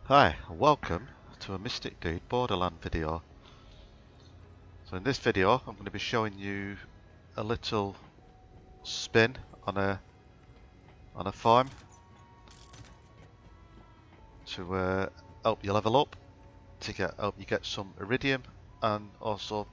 Hi, welcome to a Mystic Dude Borderland video. So in this video I'm going to be showing you a little spin on a farm to help you level up, to help you get some iridium and also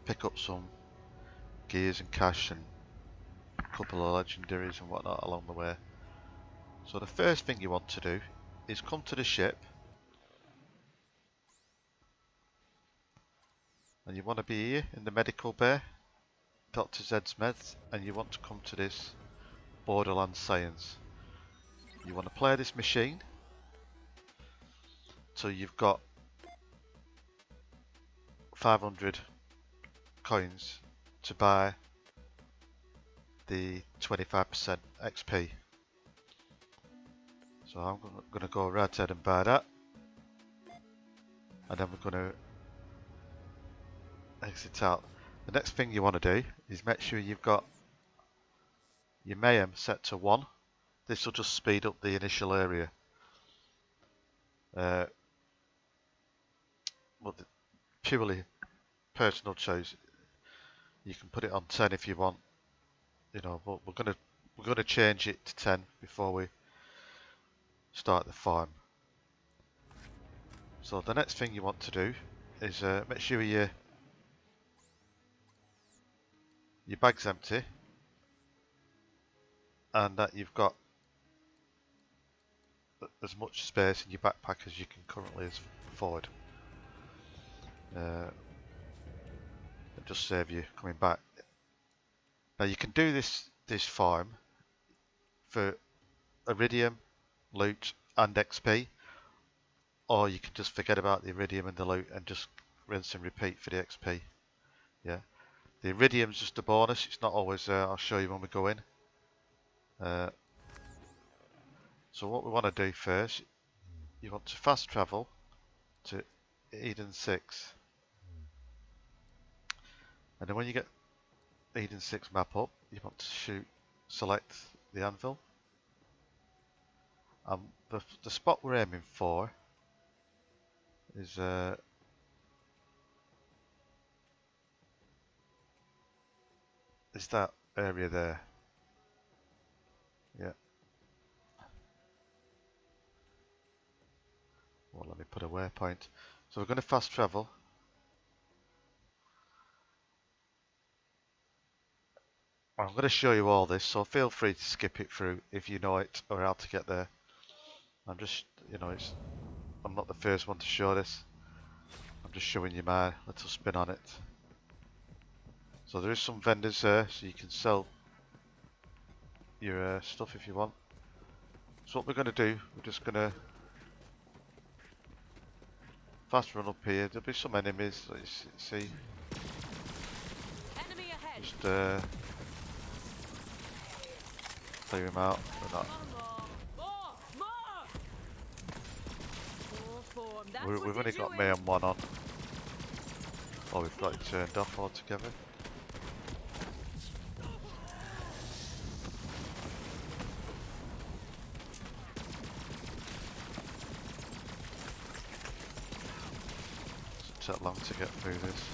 pick up some gears and cash and a couple of legendaries and whatnot along the way. So the first thing you want to do is come to the ship, and you want to be here in the medical bay, Dr. Zed's meds, and you want to come to this Borderlands science. You want to play this machine till you've got 500 coins to buy the 25% XP. So I'm going to go right ahead and buy that, and then we're going to exit out. The next thing you want to do is make sure you've got your mayhem set to 1. This will just speed up the initial area. Well, purely personal choice. You can put it on 10 if you want, you know, but we're gonna change it to 10 before we start the farm. So the next thing you want to do is make sure your bag's empty and that you've got as much space in your backpack as you can currently afford. It'll just save you coming back. Now you can do this farm for iridium, loot and XP, or you can just forget about the iridium and the loot and just rinse and repeat for the XP. Yeah, the iridium's just a bonus, it's not always there. I'll show you when we go in. So what we want to do first, you want to fast travel to Eden 6, and then when you get Eden 6 map up, you want to select the anvil, and the spot we're aiming for is that area there. Yeah. Well, let me put a waypoint. So we're going to fast travel. I'm going to show you all this, so feel free to skip it through if you know it or how to get there. I'm just, you know, I'm not the first one to show this. I'm just showing you my little spin on it. So there is some vendors there, so you can sell your stuff if you want. So what we're going to do, we're just going to fast run up here. There'll be some enemies, let's see. Enemy ahead. Just clear them out. We've only got Mayhem 1 on. Oh, we've got it turned off altogether. Doesn't take long to get through this.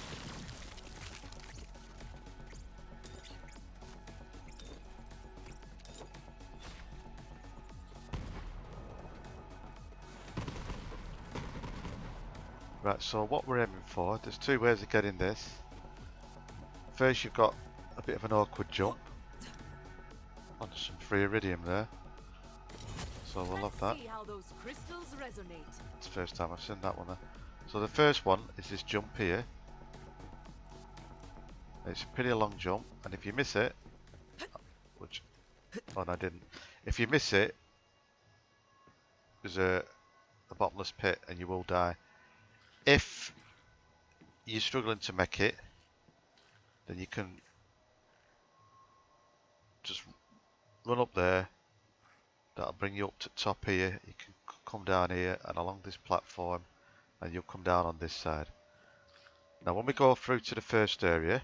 Right, so what we're aiming for, there's two ways of getting this. First, you've got a bit of an awkward jump onto some free iridium there. So we'll love that. It's the first time I've seen that one there. So the first one is this jump here. It's a pretty long jump, and if you miss it, which, oh no I didn't. If you miss it, there's a bottomless pit and you will die. If you're struggling to make it, then you can just run up there. That'll bring you up to the top here. You can come down here and along this platform, and you'll come down on this side. Now when we go through to the first area,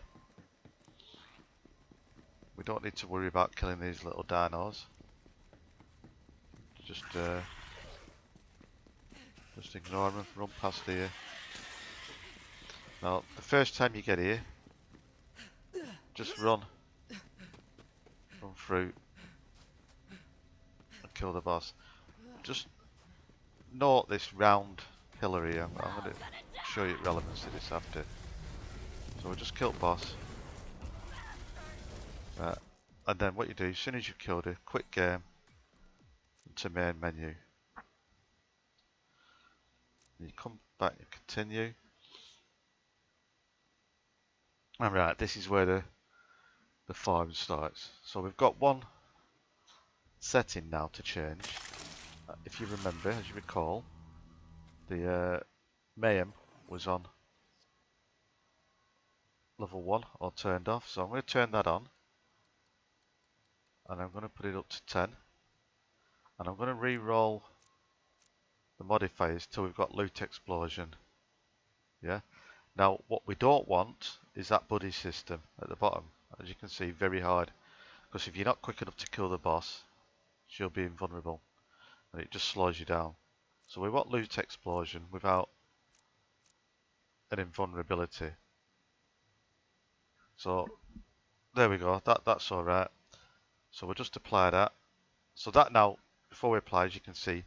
we don't need to worry about killing these little dinos. Just Just ignore them, run past here. Now, the first time you get here, just run through and kill the boss. Just note this round pillar here. I'm going to show you relevance to this after. So we'll just kill boss. And then what you do, as soon as you've killed it, quit game to main menu. And you come back and continue. Alright, this is where the farm starts. So we've got one setting now to change. If you remember, as you recall, the mayhem was on level 1 or turned off. So I'm going to turn that on. And I'm going to put it up to 10. And I'm going to re-roll the modifiers till we've got loot explosion. Yeah. Now what we don't want is that buddy system at the bottom. As you can see, very hard. Because if you're not quick enough to kill the boss, she'll be invulnerable. And it just slows you down. So we want loot explosion without an invulnerability. So there we go. That's alright. So we'll just apply that. So that now, before we apply, as you can see,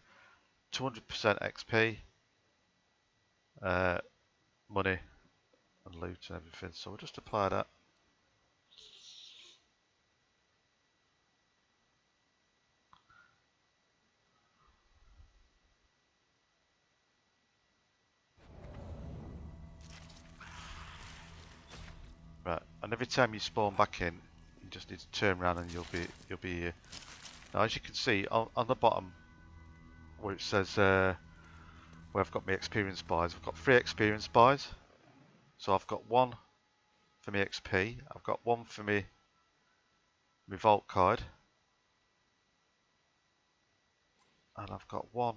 200% XP, money, and loot and everything. So we'll just apply that. Right, and every time you spawn back in, you just need to turn around and you'll be here. Now, as you can see on the bottom, where it says where I've got my experience bars, I've got 3 experience bars. So I've got 1 for my XP, I've got 1 for my vault card, and I've got 1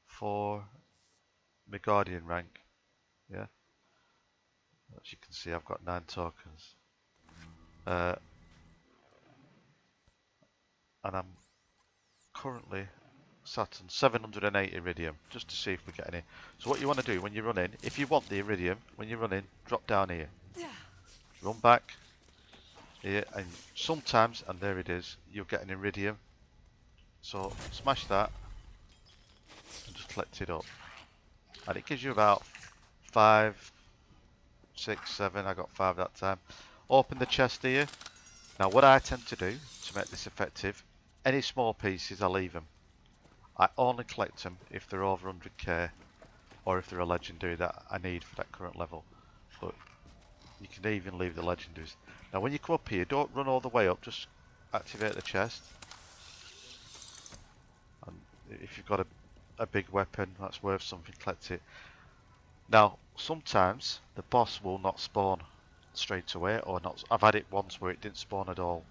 for my guardian rank. Yeah, as you can see, I've got 9 tokens. And I'm currently sat on 708 iridium, just to see if we get any. So what you want to do when you run in, if you want the iridium, when you run in, drop down here. Run back here, and sometimes, and there it is, you'll get an iridium. So smash that, and just collect it up. And it gives you about 5, 6, 7, I got 5 that time. Open the chest here. Now what I tend to do, to make this effective, any small pieces I leave them. I only collect them if they're over 100k or if they're a legendary that I need for that current level. But you can even leave the legendaries. Now when you come up here, don't run all the way up, just activate the chest. And if you've got a big weapon that's worth something, collect it. Now sometimes the boss will not spawn straight away, or not. I've had it once where it didn't spawn at all.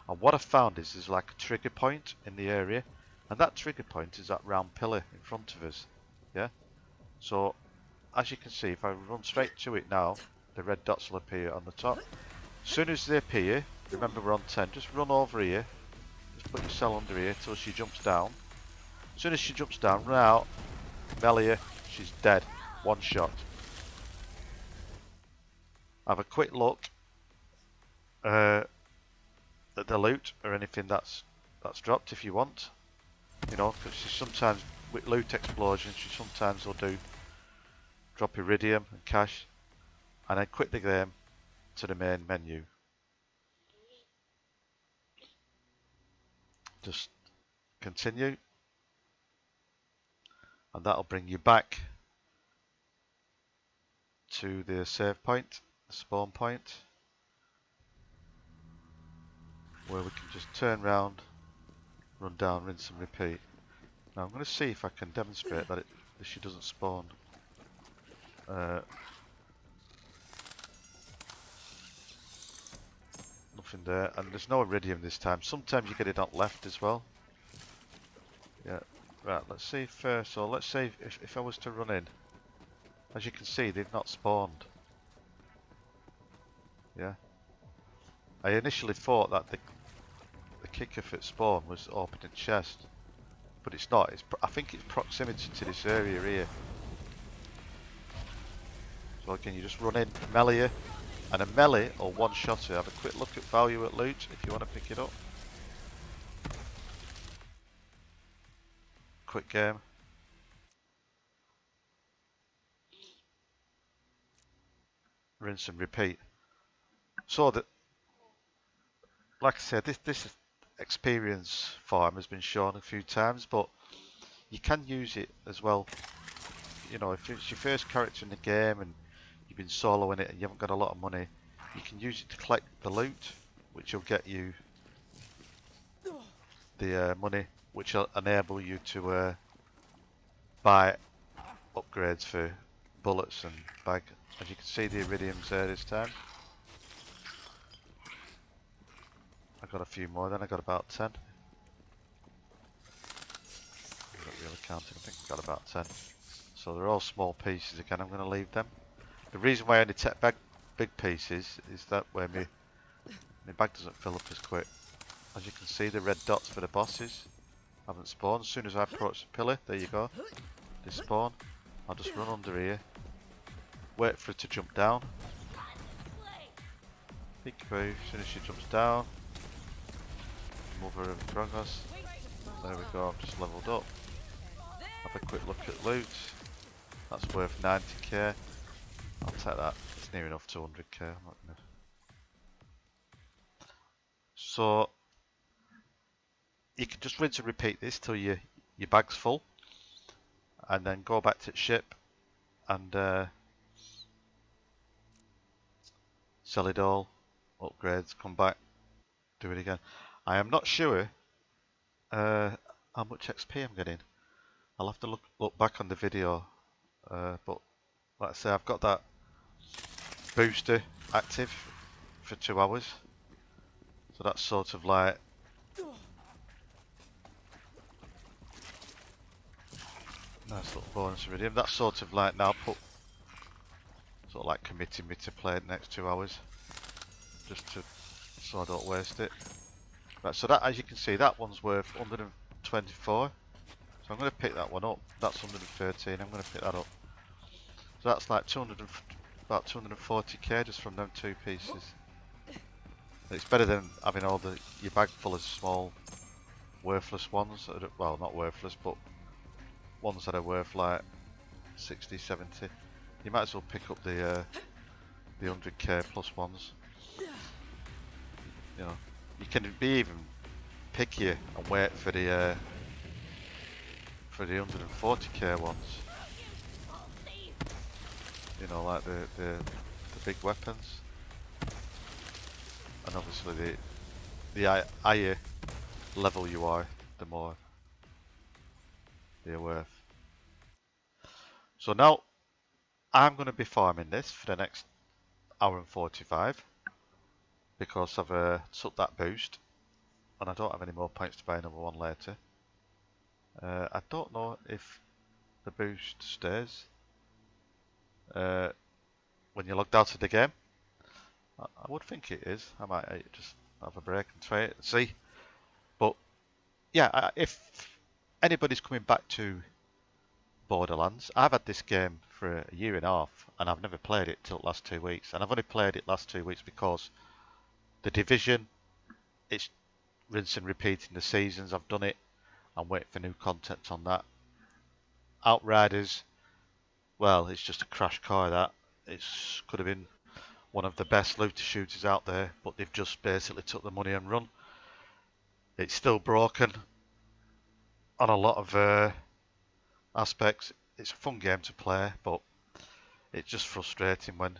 And what I found is there's like a trigger point in the area. And that trigger point is that round pillar in front of us. Yeah? So, as you can see, if I run straight to it now, the red dots will appear on the top. As soon as they appear, remember we're on 10, just run over here. Just put your cell under here till she jumps down. As soon as she jumps down, run out, melee her, she's dead. One shot. Have a quick look at the loot or anything that's dropped if you want. You know, because sometimes with loot explosions, she sometimes will do drop iridium and cash, and then quit the game to the main menu. Just continue, and that'll bring you back to the save point, the spawn point, where we can just turn round, run down, rinse and repeat. Now I'm going to see if I can demonstrate that she doesn't spawn. Nothing there, and there's no iridium this time. Sometimes you get it on left as well. Yeah, right, let's see first. So let's say if I was to run in, as you can see, they've not spawned. Yeah. I initially thought that the kicker for spawn was opening chest, but it's not. I think it's proximity to this area here. So again, you just run in, melee, and a melee or one-shotter. Have a quick look at value at loot if you want to pick it up. Quick game. Rinse and repeat. So that, like I said, this experience farm has been shown a few times, but you can use it as well. You know, if it's your first character in the game and you've been soloing it and you haven't got a lot of money, you can use it to collect the loot, which will get you the money, which will enable you to buy upgrades for bullets and bag. As you can see, the iridium's there this time. I got a few more then, I got about 10. I'm not really counting, I think I got about 10. So they're all small pieces again, I'm going to leave them. The reason why I only take big pieces is that way my bag doesn't fill up as quick. As you can see, the red dots for the bosses haven't spawned. As soon as I approach the pillar, there you go, they spawn. I'll just run under here, wait for it to jump down. Peekaboo, as soon as she jumps down, mother of Grogans. There we go, I've just leveled up. Have a quick look at loot. That's worth 90k. I'll take that, it's near enough to 100k. I'm not gonna... So, you can just rinse and repeat this till your bag's full, and then go back to the ship and sell it all, upgrades, come back, do it again. I am not sure how much XP I'm getting. I'll have to look back on the video, but like I say, I've got that booster active for 2 hours, so that's sort of like nice little bonus iridium. That's sort of like now sort of like committing me to play the next 2 hours, just to so I don't waste it. Right, so that, as you can see, that one's worth 124. So I'm going to pick that one up. That's 113. I'm going to pick that up. So that's like about 240k just from them 2 pieces. It's better than having your bag full of small, worthless ones. Well, not worthless, but ones that are worth like 60, 70. You might as well pick up the 100k plus ones. You know, you can be even pickier and wait for the 140k ones. You know, like the big weapons. And obviously the higher level you are, the more they're worth. So now I'm going to be farming this for the next hour and 45 because I've took that boost and I don't have any more points to buy another one later. I don't know if the boost stays when you're logged out of the game. I would think it is. I might just have a break and try it and see. But yeah, if anybody's coming back to Borderlands, I've had this game for a year and a half and I've never played it till the last 2 weeks. And I've only played it last 2 weeks because the Division, it's rinse and repeating the seasons. I've done it. I'm waiting for new content on that. Outriders, well, it's just a crash car that. It could have been one of the best looter shooters out there, but they've just basically took the money and run. It's still broken on a lot of aspects. It's a fun game to play, but it's just frustrating when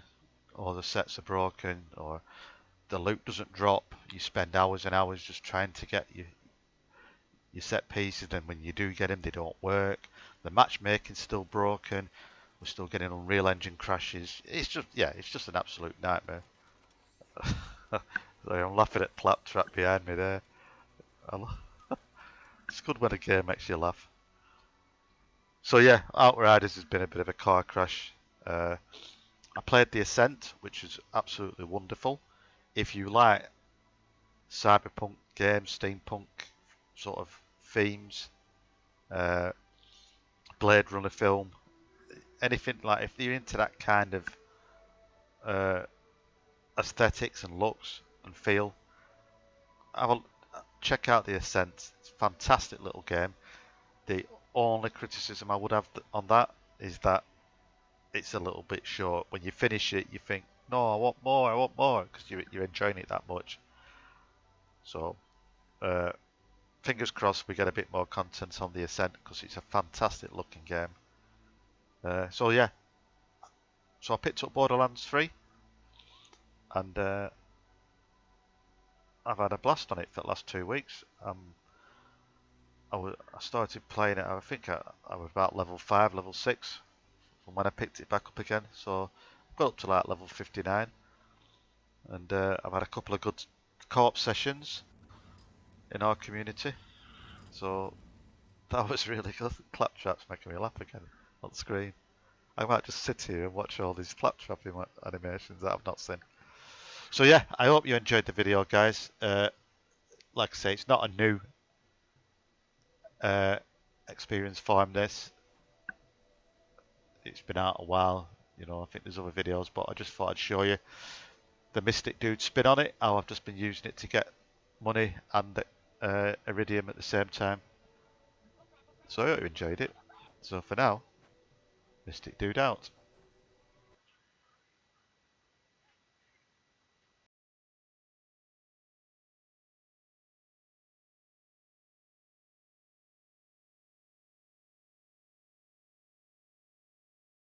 all the sets are broken or the loot doesn't drop. You spend hours and hours just trying to get your set pieces, and when you do get them, they don't work. The matchmaking's still broken. We're still getting Unreal Engine crashes. It's just, yeah, it's just an absolute nightmare. I'm laughing at Claptrap behind me there. It's good when a game makes you laugh. So yeah, Outriders has been a bit of a car crash. I played the Ascent, which is absolutely wonderful. If you like cyberpunk games, steampunk sort of themes, uh, Blade Runner film, anything like if you're into that kind of uh, aesthetics and looks and feel, have a, check out the Ascent. It's a fantastic little game. The only criticism I would have on that is that it's a little bit short. When you finish it, you think, no, I want more, because you're enjoying it that much. So, uh, fingers crossed we get a bit more content on the Ascent, because it's a fantastic looking game. So yeah, so I picked up Borderlands 3, and I've had a blast on it for the last 2 weeks. I started playing it, I think I was about level 5, level 6 from when I picked it back up again. So I've got up to like level 59, and I've had a couple of good co-op sessions in our community. So that was really good. Claptrap's making me laugh again on the screen. I might just sit here and watch all these Claptrap animations that I've not seen. So yeah, I hope you enjoyed the video, guys. Like I say, it's not a new uh, experience for this. It's been out a while. You know, I think there's other videos, but I just thought I'd show you the Mystic Dude spin on it. How I've just been using it to get money and Iridium at the same time. So I hope you enjoyed it. So for now, Mystic Dude out.